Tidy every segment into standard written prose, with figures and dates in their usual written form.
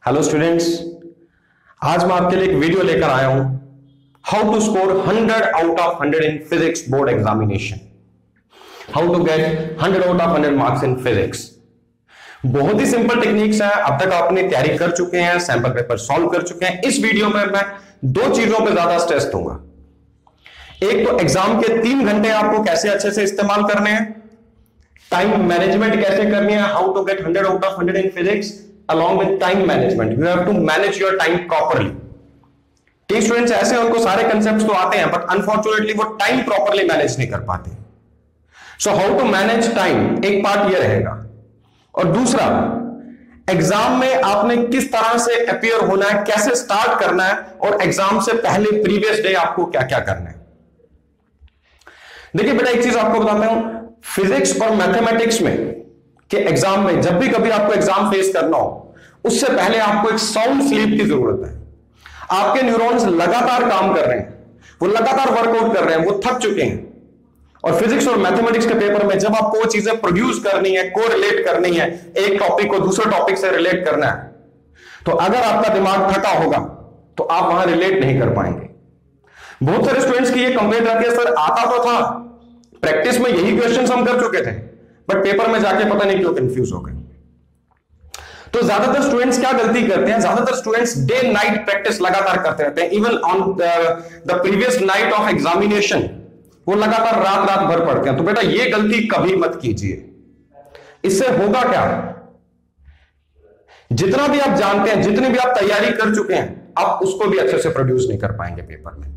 Hello students, आज मैं आपके लिए एक वीडियो लेकर आया हूं how to score 100 out of 100 in physics board examination. How to get 100 out of 100 marks in physics. बहुत ही सिंपल टेक्निक्स हैं। अब तक आपने तैयारी कर चुके हैं, सैंपल पेपर सॉल्व कर चुके हैं। इस वीडियो में मैं दो चीजों पर ज्यादा स्ट्रेस दूंगा। एक तो एग्जाम के 3 घंटे आपको कैसे अच्छे से इस्तेमाल करने हैं, टाइम मैनेजमेंट कैसे करनी है, how to get 100 out of 100 in physics along with time management. You have to manage your time properly. कई स्टूडेंट्स ऐसे हैं, उनको सारे कंसेप्ट्स तो आते हैं बट अनफॉर्चुनेटली वो टाइम प्रॉपरली मैनेज नहीं कर पाते। So how to manage time, एक पार्ट ये रहेगा। और दूसरा, एग्जाम में आपने किस तरह से अपीयर होना है, कैसे स्टार्ट करना है, और एग्जाम से पहले प्रीवियस डे आपको क्या क्या करना है। देखिए बेटा, एक चीज आपको बताता हूं, फिजिक्स और मैथमेटिक्स में कि एग्जाम में जब भी कभी आपको एग्जाम फेस करना हो, उससे पहले आपको एक साउंड स्लीप की जरूरत है। आपके न्यूरॉन्स लगातार काम कर रहे हैं, वो लगातार वर्कआउट कर रहे हैं, वो थक चुके हैं। और फिजिक्स और मैथमेटिक्स के पेपर में जब आपको वो चीजें प्रोड्यूस करनी है, को रिलेट करनी है, एक टॉपिक को दूसरे टॉपिक से रिलेट करना है, तो अगर आपका दिमाग थका होगा तो आप वहां रिलेट नहीं कर पाएंगे। बहुत सारे स्टूडेंट्स की ये कंप्लेंट रहती है, सर आता तो था, प्रैक्टिस में यही क्वेश्चन हम कर चुके थे, बट पेपर में जाके पता नहीं क्यों कंफ्यूज हो गए। तो ज्यादातर स्टूडेंट्स क्या गलती करते हैं, ज्यादातर स्टूडेंट्स डे नाइट प्रैक्टिस लगातार करते रहते हैं। Even on the previous night of examination वो लगातार रात रात भर पढ़ते हैं। तो बेटा ये गलती कभी मत कीजिए। इससे होगा क्या, जितना भी आप जानते हैं, जितनी भी आप तैयारी कर चुके हैं, आप उसको भी अच्छे से प्रोड्यूस नहीं कर पाएंगे पेपर में।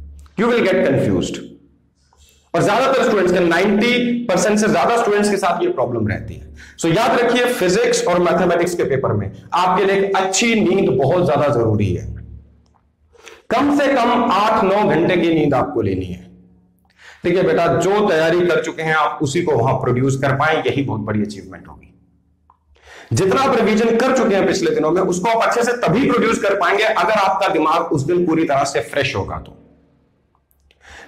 You will get confused. और ज्यादातर स्टूडेंट्स के 90% से ज्यादा स्टूडेंट्स के साथ ये प्रॉब्लम रहती है। सो याद रखिए, फिजिक्स और मैथमेटिक्स के पेपर में आपके लिए अच्छी नींद बहुत ज्यादा जरूरी है। कम से कम 8-9 घंटे की नींद आपको लेनी है। देखिए बेटा, जो तैयारी कर चुके हैं आप उसी को वहां प्रोड्यूस कर पाए, यही बहुत बड़ी अचीवमेंट होगी। जितना आप रिवीजन कर चुके हैं पिछले दिनों में, उसको आप अच्छे से तभी प्रोड्यूस कर पाएंगे अगर आपका दिमाग उस दिन पूरी तरह से फ्रेश होगा। तो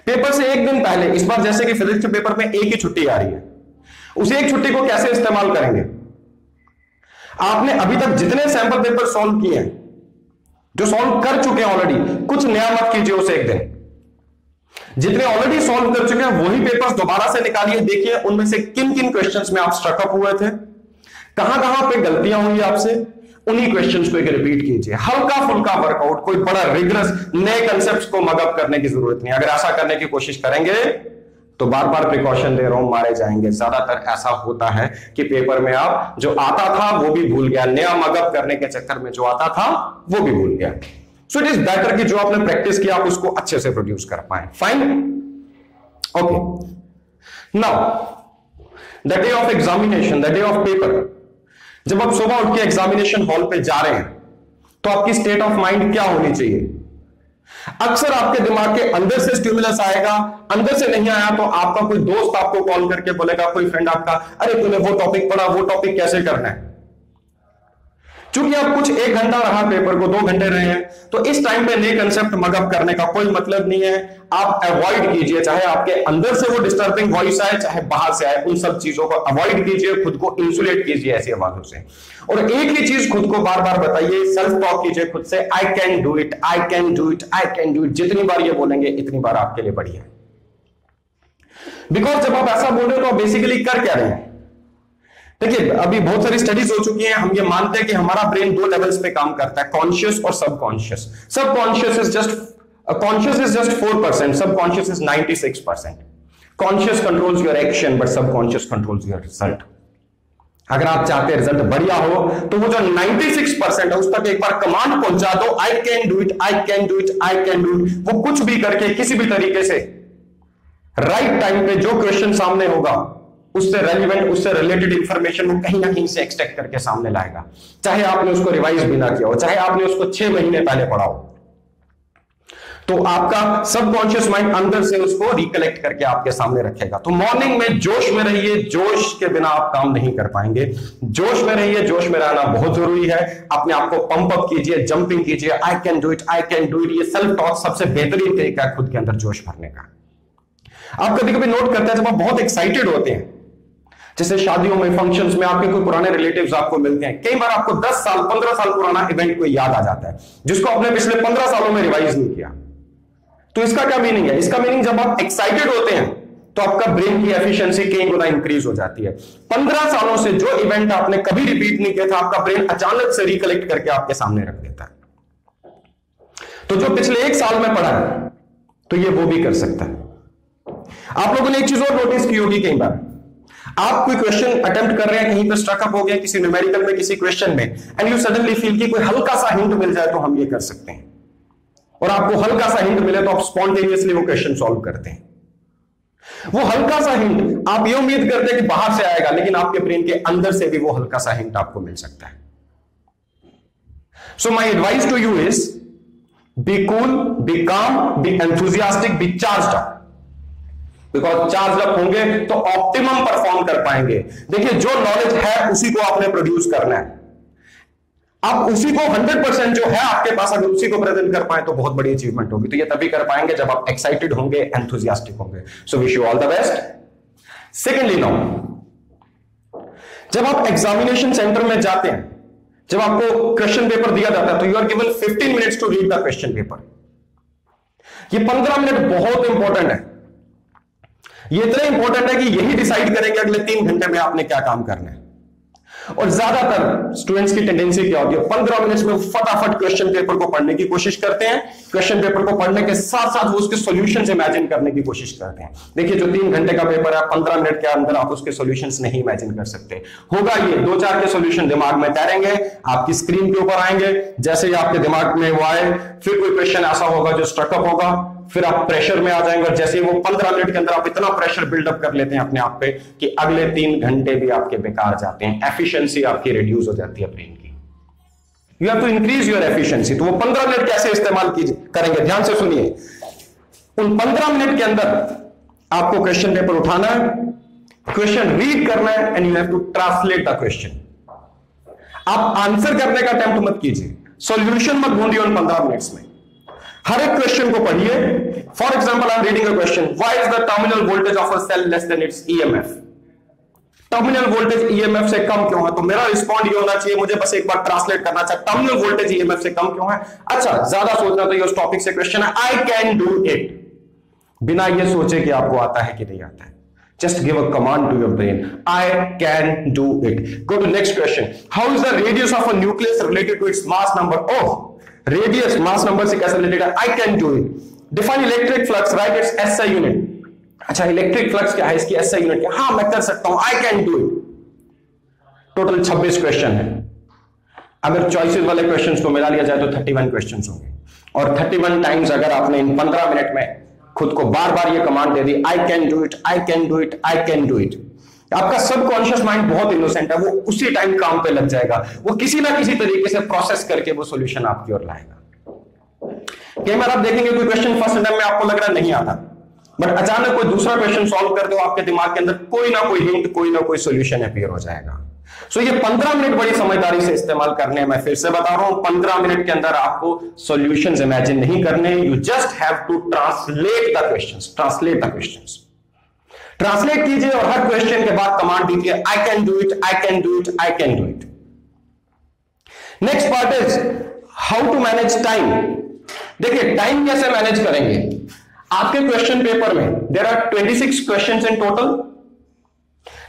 पेपर से एक दिन पहले, इस बार जैसे कि फिजिक्स के पेपर में एक ही छुट्टी आ रही है, उस एक छुट्टी को कैसे इस्तेमाल करेंगे। आपने अभी तक जितने सैंपल पेपर सॉल्व किए हैं, जो सॉल्व कर चुके हैं ऑलरेडी, कुछ नया मत कीजिए उसे एक दिन। जितने ऑलरेडी सॉल्व कर चुके हैं वही पेपर्स दोबारा से निकालिए, देखिए उनमें से किन किन क्वेश्चंस में आप स्ट्रकअप हुए थे, कहां कहां पे गलतियां हुई आपसे, उन्हीं क्वेश्चंस को एक रिपीट कीजिए। हल्का फुल्का वर्कआउट, कोई बड़ा रिग्रेस नए कंसेप्ट्स को मगअप करने की जरूरत नहीं। अगर ऐसा करने की कोशिश करेंगे तो बार बार प्रिकॉशन दे रहा हूं, मारे जाएंगे। ज्यादातर ऐसा होता है कि पेपर में आप जो आता था वो भी भूल गया, नया मगअप करने के चक्कर में जो आता था वो भी भूल गया। सो इट इज बेटर कि जो आपने प्रैक्टिस किया आप उसको अच्छे से प्रोड्यूस कर पाए। Fine, okay. Now the day of examination, the day of paper, जब आप सुबह उठ के एग्जामिनेशन हॉल पे जा रहे हैं तो आपकी स्टेट ऑफ माइंड क्या होनी चाहिए। अक्सर आपके दिमाग के अंदर से स्टिमुलस आएगा, अंदर से नहीं आया तो आपका कोई दोस्त आपको कॉल करके बोलेगा, कोई फ्रेंड आपका, अरे तूने वो टॉपिक पढ़ा, वो टॉपिक कैसे करना है। चूंकि आप कुछ 1 घंटा रहा पेपर को, 2 घंटे रहे हैं, तो इस टाइम पे नए कंसेप्ट मगअप करने का कोई मतलब नहीं है। आप अवॉइड कीजिए, चाहे आपके अंदर से वो डिस्टर्बिंग वॉइस आए, चाहे बाहर से आए, उन सब चीजों को अवॉइड कीजिए, खुद को इंसुलेट कीजिए ऐसी आवाजों से। और एक ही चीज खुद को बार बार बताइए, सेल्फ टॉक कीजिए खुद से, आई can do it, I can do it, I can do it. जितनी बार ये बोलेंगे इतनी बार आपके लिए बढ़िया। बिकॉज जब आप ऐसा बोल रहे हो तो आप बेसिकली कर क्या रहे हैं। देखिए, अभी बहुत सारी स्टडीज हो चुकी हैं, हम ये मानते हैं कि हमारा ब्रेन 2 लेवल्स पे काम करता है, कॉन्शियस और subconscious. Subconscious is just conscious is just 4%, subconscious is 96%। Conscious controls your action but subconscious controls your result. अगर आप चाहते हैं रिजल्ट बढ़िया हो तो वो जो 96% है उस तक एक बार कमांड पहुंचा दो, आई can do it, I can do it, I can do it. वो कुछ भी करके किसी भी तरीके से राइट टाइम पे जो क्वेश्चन सामने होगा उससे रेलिवेंट, उससे रिलेटेड इंफॉर्मेशन वो कहीं ना कहीं से एक्सट्रैक्ट करके सामने लाएगा। चाहे आपने उसको रिवाइज भी ना किया हो, चाहे आपने उसको 6 महीने पहले पढ़ा हो, तो आपका सबकॉन्शियस माइंड अंदर से उसको रिकलेक्ट करके आपके सामने रखेगा। तो मॉर्निंग में जोश में रहिए, जोश के बिना आप काम नहीं कर पाएंगे। जोश में रहिए, जोश में रहना बहुत जरूरी है। अपने आप को पंप अप कीजिए, जंपिंग कीजिए, आई can do it, I can do it. ये सेल्फ टॉक सबसे बेहतरीन तरीका है खुद के अंदर जोश भरने का। आप कभी कभी नोट करते हैं, जब आप बहुत एक्साइटेड होते हैं, जैसे शादियों में, फंक्शंस में आपके कोई पुराने रिलेटिव्स आपको मिलते हैं, कई बार आपको 10 साल 15 साल पुराना इवेंट कोई याद आ जाता है जिसको आपने पिछले 15 सालों में रिवाइज नहीं किया। तो इसका क्या मीनिंग है? इसका मीनिंग जब आप एक्साइटेड होते हैं तो आपका ब्रेन की एफिशिएंसी कई गुना इंक्रीज हो जाती है। 15 सालों से जो इवेंट आपने कभी रिपीट नहीं किया था, आपका ब्रेन अचानक से रिकलेक्ट करके आपके सामने रख देता है। तो जो पिछले 1 साल में पढ़ा है तो ये वो भी कर सकता है। आप लोगों ने एक चीज और नोटिस की होगी, कई बार आप कोई क्वेश्चन अटेम्प्ट कर रहे हैं, कहीं पर स्ट्रकअप हो गया किसी न्यूमेरिकल में, किसी क्वेश्चन में, एंड यू सडनली फील कि कोई हल्का सा हिंट मिल जाए तो हम ये कर सकते हैं, और आपको हल्का सा हिंट मिले तो आप स्पॉन्टेनियसली वो क्वेश्चन सॉल्व करते हैं। वो हल्का सा हिंट आप ये उम्मीद करते हैं कि बाहर से आएगा, लेकिन आपके ब्रेन के अंदर से भी वो हल्का सा हिंट आपको मिल सकता है। So my advice to you is be cool, be calm, be enthusiastic, be charged up. Because charge up होंगे तो ऑप्टिमम परफॉर्म कर पाएंगे। देखिए, जो नॉलेज है उसी को आपने प्रोड्यूस करना है। आप उसी को 100% जो है आपके पास, अगर उसी को प्रेजेंट कर पाए तो बहुत बड़ी अचीवमेंट होगी। तो ये तभी कर पाएंगे जब आप एक्साइटेड होंगे, एंथुजियास्टिक होंगे। सो wish you all the best. Secondly, now जब आप एग्जामिनेशन सेंटर में जाते हैं, जब आपको क्वेश्चन पेपर दिया जाता है तो you are given 15 minutes to read the question paper. ये 15 मिनट बहुत इंपॉर्टेंट है। ये इतना इंपॉर्टेंट है कि यही डिसाइड करेंगे अगले 3 घंटे में आपने क्या काम करना है। और ज्यादातर स्टूडेंट्स की टेंडेंसी क्या होती है, 15 मिनट्स में फटाफट क्वेश्चन पेपर को पढ़ने की कोशिश करते हैं। क्वेश्चन पेपर को पढ़ने के साथ साथ वो उसके सॉल्यूशंस इमेजिन करने की कोशिश करते हैं। देखिए, जो 3 घंटे का पेपर है, 15 मिनट के अंदर आप उसके सॉल्यूशंस नहीं इमेजिन कर सकते। होगा ये 2-4 के सॉल्यूशन दिमाग में तैरेंगे, आपकी स्क्रीन के ऊपर आएंगे, जैसे ही आपके दिमाग में वो आए, फिर कोई क्वेश्चन ऐसा होगा जो स्ट्रकअप होगा, फिर आप प्रेशर में आ जाएंगे, और जैसे ही वो 15 मिनट के अंदर आप इतना प्रेशर बिल्डअप कर लेते हैं अपने आप पे कि अगले 3 घंटे भी आपके बेकार जाते हैं। एफिशिएंसी आपकी रिड्यूस हो जाती है ब्रेन की। You have to increase your efficiency. तो वो 15 मिनट कैसे इस्तेमाल करेंगे, ध्यान से सुनिए। उन 15 मिनट के अंदर आपको क्वेश्चन पेपर उठाना है, क्वेश्चन रीड करना है, and you have to translate the question. आप आंसर करने का अटेम्प्ट मत कीजिए, सॉल्यूशन मत ढूंढिए उन 15 मिनट्स में। हर एक क्वेश्चन को पढ़िए। For example, I am reading a question, why is the terminal voltage of a cell less than its EMF. Terminal voltage EMF से कम क्यों है? तो मेरा रिस्पॉन्ड ये होना चाहिए, मुझे बस एक बार ट्रांसलेट करना चाहिए, टर्मिनल वोल्टेज ईएमएफ से कम क्यों है। अच्छा, ज्यादा सोचना तो ये उस टॉपिक से क्वेश्चन है, आई कैन डू इट। बिना ये सोचे कि आपको आता है कि नहीं आता है, just give a command to your brain, I can do it. Go to next question. How is the radius of a nucleus related to its mass number? Oh, radius mass number से कैसे related है? I can do it. Define electric flux, write its SI unit. अच्छा, electric flux क्या है, इसकी SI unit क्या? हाँ, मैं कर सकता हूं, I can do it. Total 26 question है। अगर चॉइसेस वाले क्वेश्चंस को मिला लिया जाए तो 31 क्वेश्चंस होंगे, और 31 टाइम्स अगर आपने इन 15 मिनट में खुद को बार बार ये command they the, I can do it, I can do it, I can do it, आपका सबकॉन्शियस माइंड बहुत इनोसेंट है, वो उसी टाइम काम पे लग जाएगा, वो किसी ना किसी तरीके से प्रोसेस करके वो सॉल्यूशन आपकी ओर लाएगा। कई बार आप देखेंगे कोई क्वेश्चन फर्स्ट टाइम में आपको लग रहा नहीं आता, बट अचानक कोई दूसरा क्वेश्चन सॉल्व कर दो, आपके दिमाग के अंदर कोई ना कोई हिंट, कोई ना कोई सॉल्यूशन अपीयर हो जाएगा। सो ये 15 मिनट बड़ी समझदारी से इस्तेमाल करने हैं। मैं फिर से बता रहा हूं, 15 मिनट के अंदर आपको सॉल्यूशंस इमेजिन नहीं करने, you just have to translate the questions. Translate the questions, translate कीजिए, और हर क्वेश्चन के बाद कमांड दीजिए, I can do it, I can do it, I can do it. Next part is how to manage time. देखिए, time कैसे manage करेंगे। आपके क्वेश्चन पेपर में there are 26 questions in total.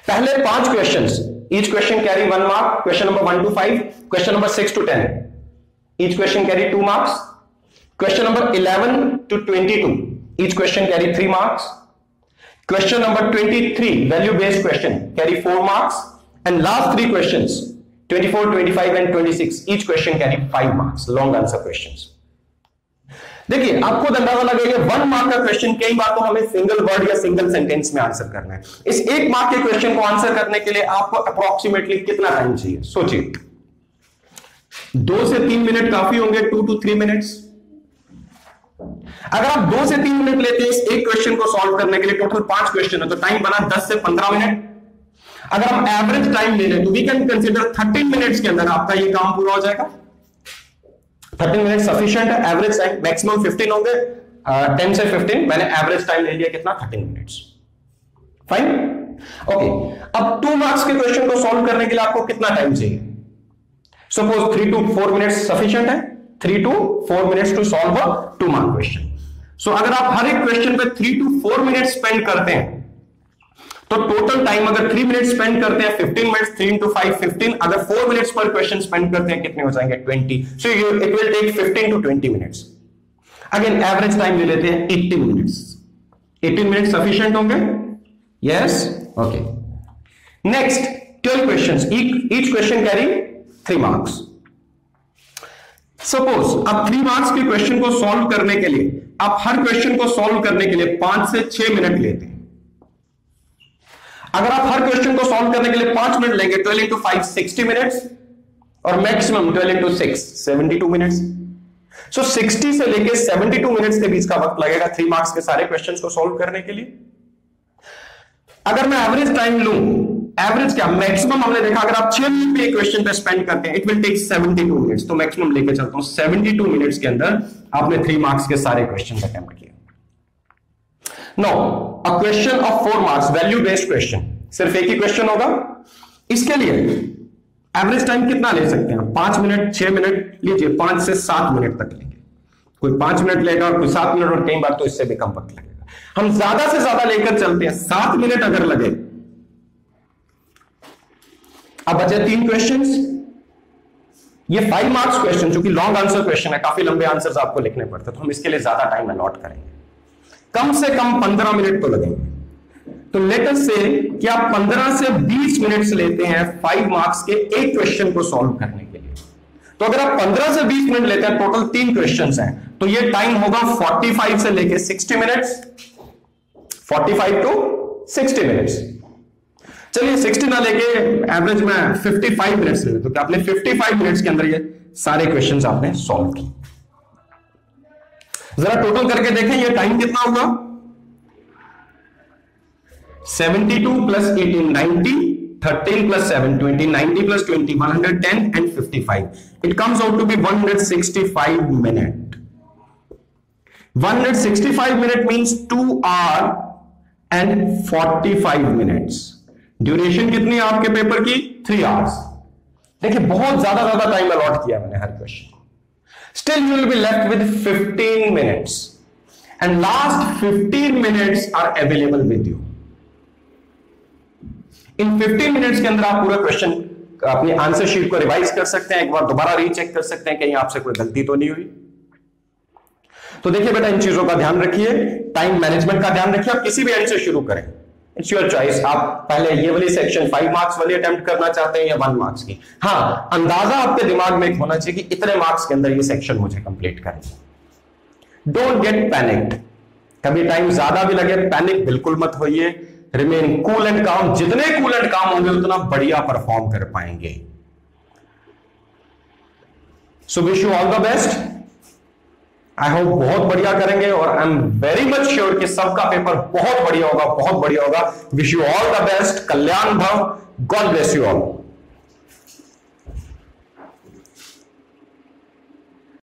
पहले 5 questions, each question carry 1 mark, question number 1 to 5, question number 6 to 10, each question carry 2 marks, question number 11 to 22, each question carry 3 marks, question number 23 value based question carry 4 marks, and last 3 questions 24, 25 and 26, each question carry 5 marks, long answer questions. देखिए, आपको अंदाजा लगेगा 1 mark का question कई बार तो हमें single word या single sentence में आंसर करना है। इस 1 मार्क के क्वेश्चन को आंसर करने के लिए आपको अप्रोक्सीमेटली कितना टाइम चाहिए, सोचिए। 2 से 3 मिनट काफी होंगे, 2 to 3 मिनट्स। अगर आप 2 से 3 मिनट लेते हैं इस एक क्वेश्चन को सॉल्व करने के लिए, टोटल 5 क्वेश्चन है, तो टाइम बना 10 से 15 मिनट। अगर हम एवरेज टाइम ले लें तो वी कैन कंसीडर 13 मिनट्स के अंदर आपका ये काम पूरा हो जाएगा। 13 मिनट सफिशिएंट है। एवरेज टाइम मैक्सिमम 15 होंगे, 10 से 15, मैंने एवरेज टाइम ले लिया कितना, 13 मिनट्स। फाइन, ओके, अब 2 मार्क्स के क्वेश्चन को सॉल्व करने के लिए आपको कितना टाइम चाहिए? सपोज 3 to 4 मिनट्स सफिशिएंट है, 3 to 4 minutes to solve a 2 mark question. So अगर आप हर एक क्वेश्चन पे 3 to 4 मिनट्स स्पेंड करते हैं तो टोटल टाइम अगर 3 मिनट स्पेंड करते हैं 15 मिनट्स, 3 into 5 15, अगर 4 मिनट्स पर क्वेश्चन स्पेंड करते हैं कितने हो जाएंगे? 20। So it will take 15 to 20 minutes. Again average time ले लेते हैं 18 मिनट्स। 18 मिनट्स सफिशिएंट होंगे? Yes, okay. Next 12 questions, each question carry 3 marks. Suppose आप 3 मार्क्स के क्वेश्चन को सॉल्व करने के लिए आप हर क्वेश्चन को सॉल्व करने के लिए 5 से 6 मिनट लेते हैं। अगर आप हर क्वेश्चन को सॉल्व करने के लिए 5 मिनट लेंगे, 12 into 5 60 मिनट्स, और मैक्सिमम 12 into 6 72 मिनट्स। सो 60 से लेके 72 मिनट्स के बीच का वक्त लगेगा 3 मार्क्स के सारे क्वेश्चंस को सॉल्व करने के लिए। अगर मैं एवरेज टाइम लूं, एवरेज क्या, मैक्सिमम हमने देखा अगर आप 6 मिनट पे एक क्वेश्चन पे स्पेंड करते हैं, इट विल टेक 72 मिनट्स। तो मैक्सिमम लेके चलता हूं 72 मिनट्स के अंदर आपने 3 मार्क्स के सारे क्वेश्चन अटेम्प्ट किए। No, a question of 4 marks, value based question, सिर्फ एक ही क्वेश्चन होगा। इसके लिए एवरेज टाइम कितना ले सकते हैं? 5 मिनट, 6 मिनट लीजिए, 5 से 7 मिनट तक लेंगे। कोई 5 मिनट लेगा, कोई 7 मिनट, और कई बार तो इससे भी कम वक्त लगेगा। हम ज्यादा से ज्यादा लेकर चलते हैं, 7 मिनट अगर लगे। अब बचे 3 क्वेश्चंस। ये 5 मार्क्स क्वेश्चन जो कि लॉन्ग आंसर क्वेश्चन है, काफी लंबे आंसर्स आपको लिखने पड़ते हैं, तो हम इसके लिए ज्यादा टाइम अलॉट करेंगे। कम से कम 15 मिनट तो लगेंगे। तो लेट अस से कि आप 15 से 20 मिनट्स लेते हैं 5 मार्क्स के एक क्वेश्चन को सॉल्व करने के लिए। तो अगर आप 15 से 20 मिनट लेते हैं, टोटल 3 क्वेश्चंस हैं, तो ये टाइम होगा 45 से लेके 60 मिनट्स, 45 to 60 मिनट्स। चलिए 60 ना लेके एवरेज में 55 मिनट्स ले, तो क्या आपने 55 मिनट्स के अंदर ये सारे क्वेश्चंस आपने सॉल्व किए। जरा टोटल करके देखें ये टाइम कितना होगा? 72 plus 18 90, 13 plus 7 20, 90 plus 20 110 and 55. It comes out to be 165 minute. 165 minute means 2 hour and 45 minutes. Duration कितनी है आपके पेपर की? 3 hours. देखिए बहुत ज्यादा टाइम अलॉट किया मैंने हर question. Still you will be left with 15 minutes and last 15 minutes are available with you. In 15 minutes के अंदर आप पूरा क्वेश्चन अपनी आंसर शीट को रिवाइज कर सकते हैं, एक बार दोबारा रीचेक कर सकते हैं कहीं आपसे कोई गलती तो नहीं हुई। तो देखिए बेटा, इन चीजों का ध्यान रखिए, टाइम मैनेजमेंट का ध्यान रखिए। आप किसी भी एंड से शुरू करें, इट्स योर चॉइस। आप पहले ये वाली सेक्शन 5 मार्क्स वाली अटेम्प्ट करना चाहते हैं या 1 मार्क्स की। हाँ, अंदाजा आपके दिमाग में होना चाहिए कि इतने मार्क्स के अंदर ये सेक्शन मुझे कंप्लीट करना है। Don't get panicked. कभी टाइम ज्यादा भी लगे, पैनिक बिल्कुल मत होइए। रिमेन कूल एंड काम। जितने कूल एंड काम होंगे उतना बढ़िया परफॉर्म कर पाएंगे। So wish you all the best. I hope बहुत बढ़िया करेंगे और I am very much sure कि सबका पेपर बहुत बढ़िया होगा, बहुत बढ़िया होगा। Wish you all the best. कल्याण भव। God bless you all.